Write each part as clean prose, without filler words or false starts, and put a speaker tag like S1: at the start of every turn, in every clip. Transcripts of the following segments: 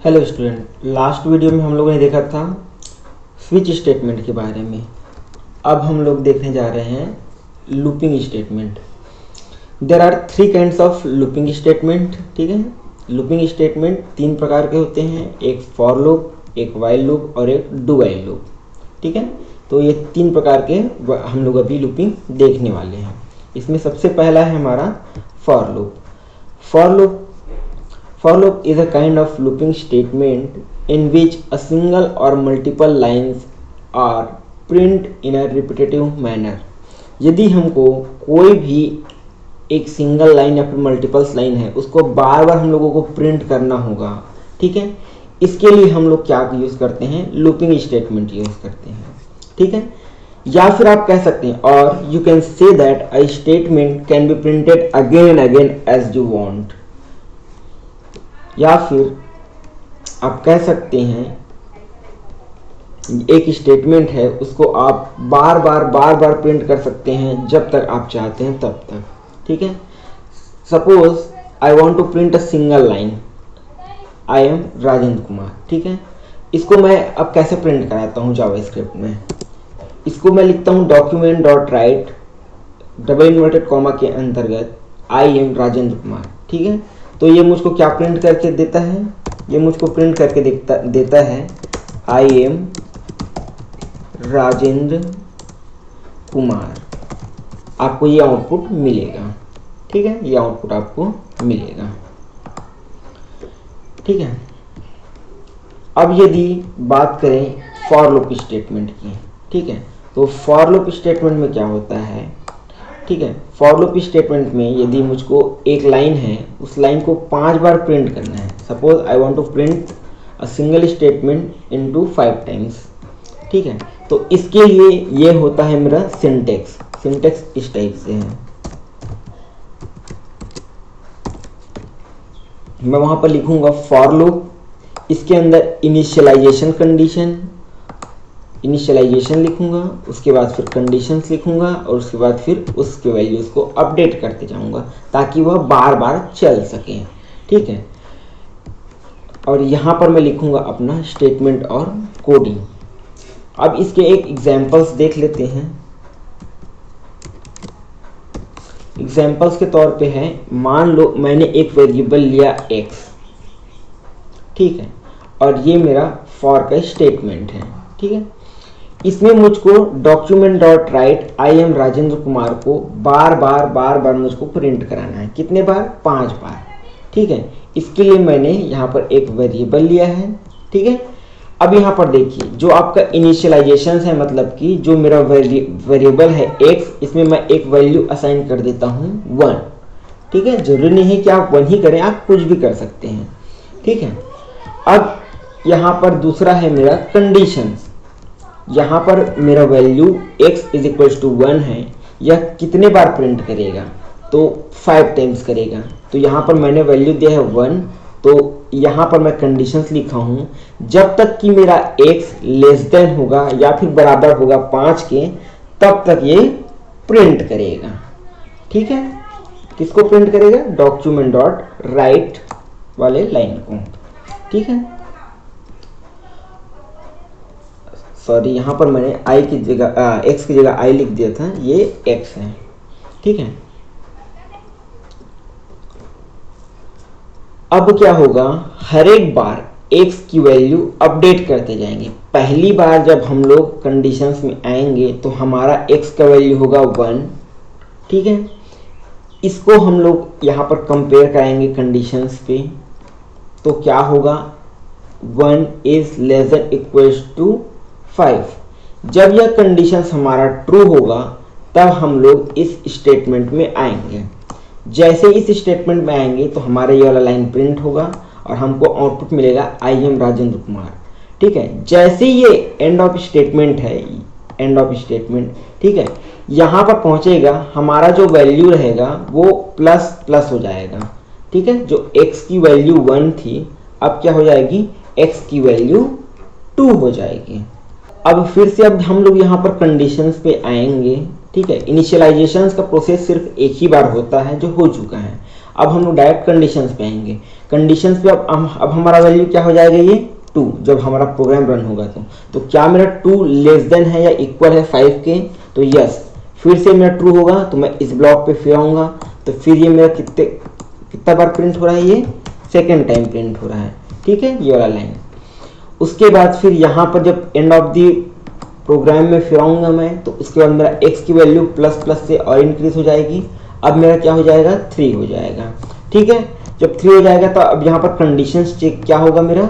S1: Hello student, last video में हम लोगों ने देखा था स्विच स्टेटमेंट के बारे में। अब हम लोग देखने जा रहे हैं looping statement. There are three kinds of looping statement. ठीक है, लूपिंग स्टेटमेंट तीन प्रकार के होते हैं, एक फॉर लूप, एक व्हाइल लूप और एक डू व्हाइल लूप। ठीक है, तो ये तीन प्रकार के हम लोग अभी लूपिंग देखने वाले हैं। इसमें सबसे पहला है हमारा for loop. For loop is a kind of looping statement in which a single or multiple lines are print in a repetitive manner। यदि हमको कोई भी एक सिंगल लाइन या फिर मल्टीपल्स लाइन है उसको बार बार हम लोगों को प्रिंट करना होगा। ठीक है, इसके लिए हम लोग क्या यूज़ करते हैं, लूपिंग स्टेटमेंट यूज़ करते हैं। ठीक है, या फिर आप कह सकते हैं और you can say that a statement can be printed again and again as you want. या फिर आप कह सकते हैं एक स्टेटमेंट है उसको आप बार बार प्रिंट कर सकते हैं जब तक आप चाहते हैं तब तक। ठीक है, suppose I want to print a single line, I am Rajendra Kumar. ठीक है, इसको मैं अब कैसे प्रिंट कराता हूँ जावास्क्रिप्ट में। इसको मैं लिखता हूँ document dot right double inverted comma के अंतर्गत आई एम राजेंद्र कुमार। ठीक है, तो ये मुझको क्या प्रिंट करके देता है, ये मुझको प्रिंट करके देता है आई एम राजेंद्र कुमार। आपको ये आउटपुट मिलेगा। ठीक है, ये आउटपुट आपको मिलेगा। ठीक है, अब यदि बात करें फॉर लूप स्टेटमेंट की। ठीक है, तो फॉर लूप स्टेटमेंट में क्या होता है। ठीक है, फॉर लूप स्टेटमेंट में यदि मुझको एक लाइन है उस लाइन को 5 बार प्रिंट करना है। Suppose I want to print a single statement into 5 times. ठीक है, तो इसके लिए ये होता है मेरा सिंटेक्स। सिंटेक्स इस टाइप से है, मैं वहां पर लिखूंगा फॉर लूप, इसके अंदर इनिशियलाइजेशन लिखूंगा, उसके बाद फिर कंडीशंस लिखूंगा और उसके बाद फिर उसके वैल्यूज को अपडेट करते जाऊंगा ताकि वह बार बार चल सके। ठीक है, और यहाँ पर मैं लिखूंगा अपना स्टेटमेंट और कोडिंग। अब इसके एक एग्जांपल्स देख लेते हैं। एग्जांपल्स के तौर पे है, मान लो मैंने एक वेरिएबल लिया x। ठीक है, और ये मेरा फॉर का स्टेटमेंट है। ठीक है, इसमें मुझको document dot right I am Rajendra Kumar को बार बार मुझको प्रिंट कराना है। कितने बार, 5 बार। ठीक है, इसके लिए मैंने यहाँ पर एक वेरिएबल लिया है। ठीक है, अब यहाँ पर देखिए जो आपका इनिशियलाइजेशन है, मतलब कि जो मेरा वेरिएबल है x, इसमें मैं एक वैल्यू असाइन कर देता हूँ 1। ठीक है, जरूरी नहीं है कि आप 1 ही करें, आप कुछ भी कर सकते हैं। ठीक है, अब यहाँ पर दूसरा है मेरा कंडीशंस। यहाँ पर मेरा value x is equal to 1 है, यह कितने बार प्रिंट करेगा, तो 5 टाइम्स करेगा। तो यहाँ पर मैंने वैल्यू दिया है 1, तो यहाँ पर मैं कंडीशंस लिखा हूँ जब तक कि मेरा x लेस देन होगा या फिर बराबर होगा 5 के, तब तक ये प्रिंट करेगा। ठीक है, किसको प्रिंट करेगा, डॉक्यूमेंट डॉट राइट वाले लाइन को। ठीक है, सॉरी यहाँ पर मैंने i की जगह x की जगह i लिख दिया था, ये x है। ठीक है, अब क्या होगा, हर एक बार x की वैल्यू अपडेट करते जाएंगे। पहली बार जब हम लोग कंडीशंस में आएंगे तो हमारा x का वैल्यू होगा 1। ठीक है, इसको हम लोग यहाँ पर कंपेयर कराएंगे कंडीशंस पे, तो क्या होगा, 1 is less than equals to 5। जब यह कंडीशंस हमारा ट्रू होगा तब हम लोग इस स्टेटमेंट में आएंगे। जैसे इस स्टेटमेंट में आएंगे तो हमारा ये वाला लाइन प्रिंट होगा और हमको आउटपुट मिलेगा आई एम राजेंद्र कुमार। ठीक है, जैसे ये एंड ऑफ स्टेटमेंट है, एंड ऑफ स्टेटमेंट, ठीक है, यहाँ पर पहुंचेगा, हमारा जो वैल्यू रहेगा वो प्लस प्लस हो जाएगा। ठीक है, जो x की वैल्यू 1 थी अब क्या हो जाएगी, x की वैल्यू 2 हो जाएगी। अब फिर से अब हम लोग यहाँ पर कंडीशंस पे आएंगे। ठीक है, इनिशियलाइजेशन का प्रोसेस सिर्फ एक ही बार होता है जो हो चुका है। अब हम लोग डायरेक्ट कंडीशंस पे आएंगे। कंडीशंस पे अब हमारा वैल्यू क्या हो जाएगा, ये 2 जब हमारा प्रोग्राम रन होगा तो क्या मेरा 2 लेस देन है या इक्वल है 5 के, तो यस। फिर से मेरा ट्रू होगा तो मैं इस ब्लॉक पे फिर आऊँगा, तो फिर ये मेरा कितना बार प्रिंट हो रहा है, ये सेकेंड टाइम प्रिंट हो रहा है, ठीक है, ये वाला लाइन। उसके बाद फिर यहाँ पर जब एंड ऑफ दी प्रोग्राम में फिर आऊँगा मैं, तो उसके बाद मेरा x की वैल्यू प्लस प्लस से और इंक्रीज हो जाएगी। अब मेरा क्या हो जाएगा, 3 हो जाएगा, ठीक है। जब 3 हो जाएगा तो अब यहाँ पर कंडीशंस चेक क्या होगा मेरा,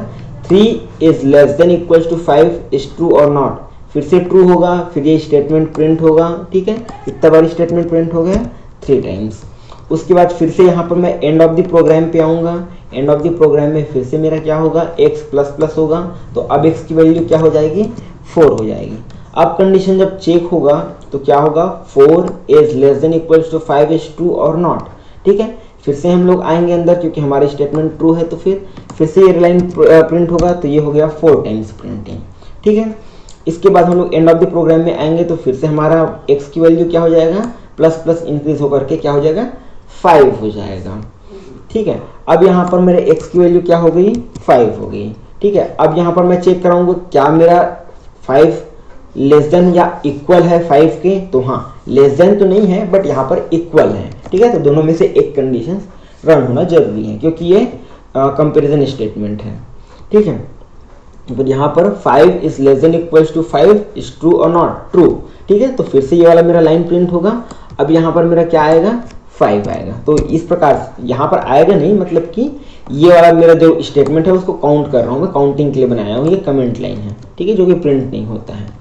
S1: 3 is less than equal to 5 is true और नॉट। फिर से ट्रू होगा, फिर ये स्टेटमेंट प्रिंट होगा, ठीक है। कितना बार स्टेटमेंट प्रिंट हो गया, 3 टाइम्स। उसके बाद फिर से यहाँ पर मैं एंड ऑफ द प्रोग्राम पे आऊँगा। एंड ऑफ द प्रोग्राम में फिर से मेरा क्या होगा, x प्लस प्लस होगा, तो अब x की वैल्यू क्या हो जाएगी, 4 हो जाएगी। अब कंडीशन जब चेक होगा तो क्या होगा, 4 is less than equal to 5 is true और नॉट, ठीक है। फिर से हम लोग आएंगे अंदर क्योंकि हमारी स्टेटमेंट ट्रू है, तो फिर से ये लाइन प्रिंट होगा, तो ये हो गया 4 टाइम्स प्रिंटिंग, ठीक है। इसके बाद हम लोग एंड ऑफ द प्रोग्राम में आएंगे तो फिर से हमारा x की वैल्यू क्या हो जाएगा, प्लस प्लस इंक्रीज होकर के क्या हो जाएगा, 5 हो जाएगा, ठीक है। अब यहाँ पर मेरे x की वैल्यू क्या हो गई, 5 हो गई, ठीक है। अब यहाँ पर मैं चेक कराऊंगा क्या मेरा 5 लेस देन या इक्वल है 5 के, तो हाँ लेस देन तो नहीं है बट यहाँ पर इक्वल है, ठीक है। तो दोनों में से एक कंडीशन रन होना जरूरी है क्योंकि ये कंपैरिजन स्टेटमेंट है, ठीक है। तो यहाँ पर 5 is less than equal to 5 is true और नॉट, ट्रू, ठीक है। तो फिर से ये वाला मेरा लाइन प्रिंट होगा। अब यहाँ पर मेरा क्या आएगा, 5 आएगा। तो इस प्रकार यहाँ पर आएगा नहीं, मतलब कि ये वाला मेरा जो स्टेटमेंट है उसको काउंट कर रहा हूँ मैं, काउंटिंग के लिए बनाया हूँ, ये कमेंट लाइन है, ठीक है, जो कि प्रिंट नहीं होता है।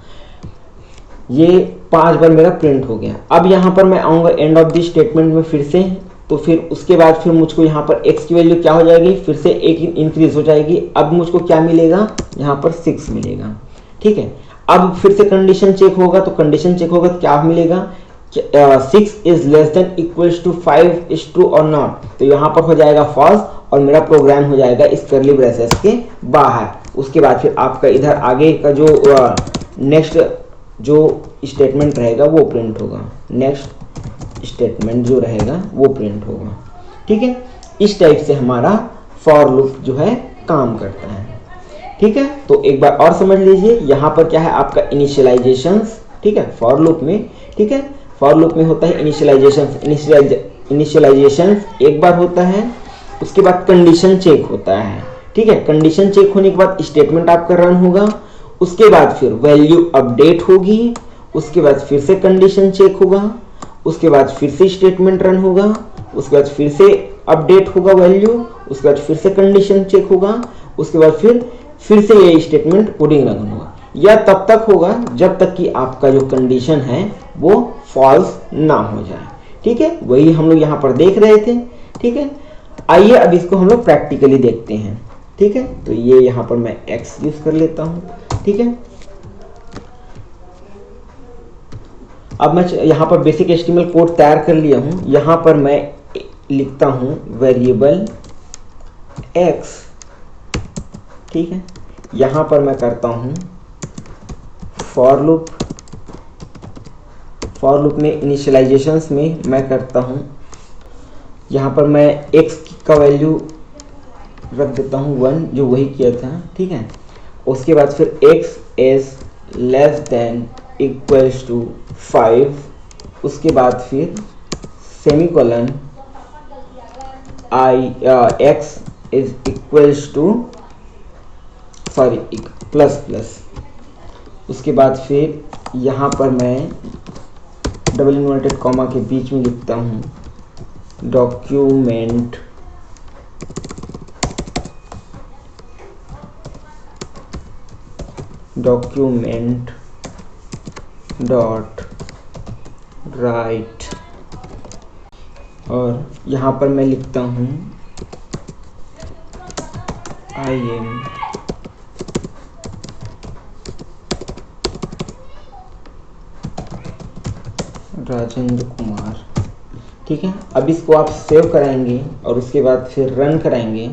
S1: ये 5 बार मेरा प्रिंट हो गया। अब यहाँ पर मैं आऊँगा एंड ऑफ द स्टेटमेंट में फिर से, तो फिर उसके बाद फिर मुझको यहाँ पर x की वैल्यू क्या हो जाएगी, फिर से 1 इंक्रीज हो जाएगी। अब मुझको क्या मिलेगा, यहाँ पर 6 मिलेगा, ठीक है। अब फिर से कंडीशन चेक होगा, तो कंडीशन चेक होगा तो क्या मिलेगा, 6 is less than equals to 5 is true और नॉट, तो यहाँ पर हो जाएगा फॉल्स और मेरा प्रोग्राम हो जाएगा इस कर्ली ब्रेसेस के बाहर। उसके बाद फिर आपका इधर आगे का जो नेक्स्ट जो स्टेटमेंट रहेगा वो प्रिंट होगा, नेक्स्ट स्टेटमेंट जो रहेगा वो प्रिंट होगा, ठीक है। इस टाइप से हमारा फॉर लूप जो है काम करता है, ठीक है। तो एक बार और समझ लीजिए, यहाँ पर क्या है आपका इनिशियलाइजेशंस, ठीक है, फॉर लूप में, ठीक है। फॉर लूप में होता है इनिशियलाइजेशन एक बार होता है, उसके बाद कंडीशन चेक होता है, ठीक है। कंडीशन चेक होने के बाद स्टेटमेंट आपका रन होगा, उसके बाद फिर वैल्यू अपडेट होगी, उसके बाद फिर से कंडीशन चेक होगा, उसके बाद फिर से स्टेटमेंट रन होगा, उसके बाद फिर से अपडेट होगा वैल्यू, उसके बाद फिर से कंडीशन चेक होगा, उसके बाद फिर से ये स्टेटमेंट कोडिंग रन होगा। यह तब तक होगा जब तक कि आपका जो कंडीशन है वो फॉल्स ना हो जाए, ठीक है। वही हम लोग यहाँ पर देख रहे थे, ठीक है। आइए अब इसको हम लोग प्रैक्टिकली देखते हैं, ठीक है। तो ये यहाँ पर मैं x यूज कर लेता हूँ, ठीक है। अब मैं यहाँ पर बेसिक HTML कोड तैयार कर लिया हूँ। यहाँ पर मैं लिखता हूँ वेरिएबल x, ठीक है। यहाँ पर मैं करता हूँ फॉर लूप में इनिशियलाइजेशंस में मैं करता हूँ, यहाँ पर मैं x का वैल्यू रख देता हूँ 1, जो वही किया था, ठीक है। उसके बाद फिर x is less than equals to 5, उसके बाद फिर semicolon x is equals to plus plus, उसके बाद फिर यहाँ पर मैं डबल इन्वर्टेड कॉमा के बीच में लिखता हूँ डॉक्यूमेंट डॉट राइट, और यहाँ पर मैं लिखता हूँ I am राजेंद्र कुमार, ठीक है। अब इसको आप सेव कराएंगे और उसके बाद फिर रन कराएंगे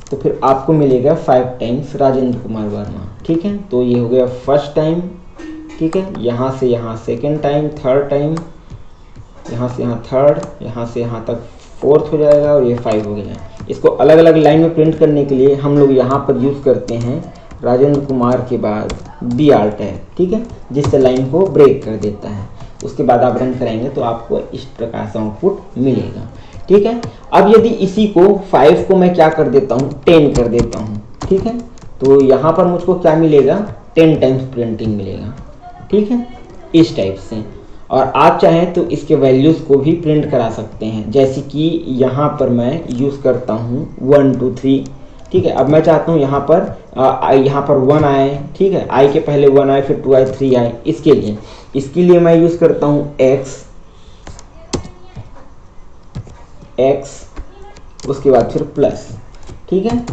S1: तो फिर आपको मिलेगा 5 टाइम्स राजेंद्र कुमार वर्मा, ठीक है। तो ये हो गया फर्स्ट टाइम, ठीक है। यहाँ से यहाँ सेकेंड टाइम, थर्ड टाइम, यहाँ से यहाँ थर्ड, यहाँ से यहाँ तक 4th हो जाएगा और ये 5 हो गया। इसको अलग अलग लाइन में प्रिंट करने के लिए हम लोग यहाँ पर यूज़ करते हैं राजेंद्र कुमार के बाद BR टैग, ठीक है, जिससे लाइन को ब्रेक कर देता है। उसके बाद आप रन कराएंगे तो आपको इस प्रकार से आउटपुट मिलेगा, ठीक है। अब यदि इसी को 5 को मैं क्या कर देता हूँ, 10 कर देता हूँ, ठीक है, तो यहाँ पर मुझको क्या मिलेगा, 10 टाइम्स प्रिंटिंग मिलेगा, ठीक है, इस टाइप से। और आप चाहें तो इसके वैल्यूज़ को भी प्रिंट करा सकते हैं, जैसे कि यहाँ पर मैं यूज़ करता हूँ 1 2 3, ठीक है। अब मैं चाहता हूँ यहाँ पर 1 आए, ठीक है, i के पहले 1 आए, फिर 2 आए, 3 आए। इसके लिए मैं यूज़ करता हूँ x, उसके बाद फिर प्लस, ठीक है।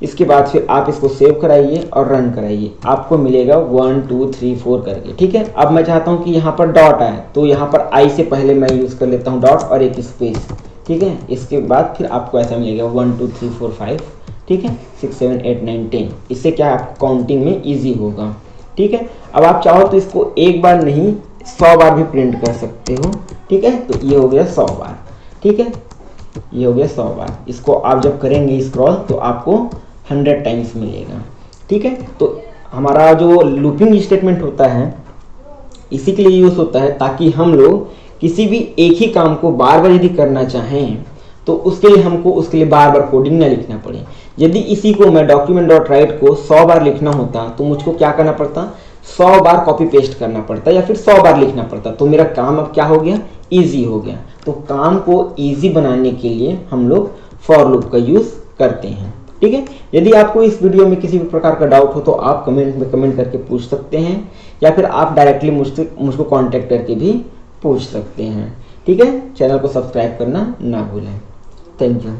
S1: इसके बाद फिर आप इसको सेव कराइए और रन कराइए, आपको मिलेगा 1 2 3 4 करके, ठीक है। अब मैं चाहता हूँ कि यहाँ पर डॉट आए, तो यहाँ पर i से पहले मैं यूज़ कर लेता हूँ डॉट और एक स्पेस, ठीक है। इसके बाद फिर आपको ऐसा मिलेगा 1 2 3 4 5, ठीक है, 6 7 8 9 10। इससे क्या आपको काउंटिंग में ईजी होगा, ठीक है। अब आप चाहो तो इसको एक बार नहीं 100 बार भी प्रिंट कर सकते हो, ठीक है। तो ये हो गया 100 बार, ठीक है, ये हो गया 100 बार। इसको आप जब करेंगे स्क्रॉल तो आपको 100 टाइम्स मिलेगा, ठीक है। तो हमारा जो लूपिंग स्टेटमेंट होता है इसी के लिए यूज़ होता है, ताकि हम लोग किसी भी एक ही काम को बार बार यदि करना चाहें तो उसके लिए हमको उसके लिए बार बार कोडिंग ना लिखना पड़े। यदि इसी को मैं document.write को 100 बार लिखना होता तो मुझको क्या करना पड़ता, 100 बार कॉपी पेस्ट करना पड़ता या फिर 100 बार लिखना पड़ता। तो मेरा काम अब क्या हो गया, ईजी हो गया। तो काम को ईजी बनाने के लिए हम लोग फॉर लूप का यूज़ करते हैं, ठीक है। यदि आपको इस वीडियो में किसी भी प्रकार का डाउट हो तो आप कमेंट में कमेंट करके पूछ सकते हैं, या फिर आप डायरेक्टली मुझको कांटेक्ट करके भी पूछ सकते हैं, ठीक है। चैनल को सब्सक्राइब करना ना भूलें। Thank you.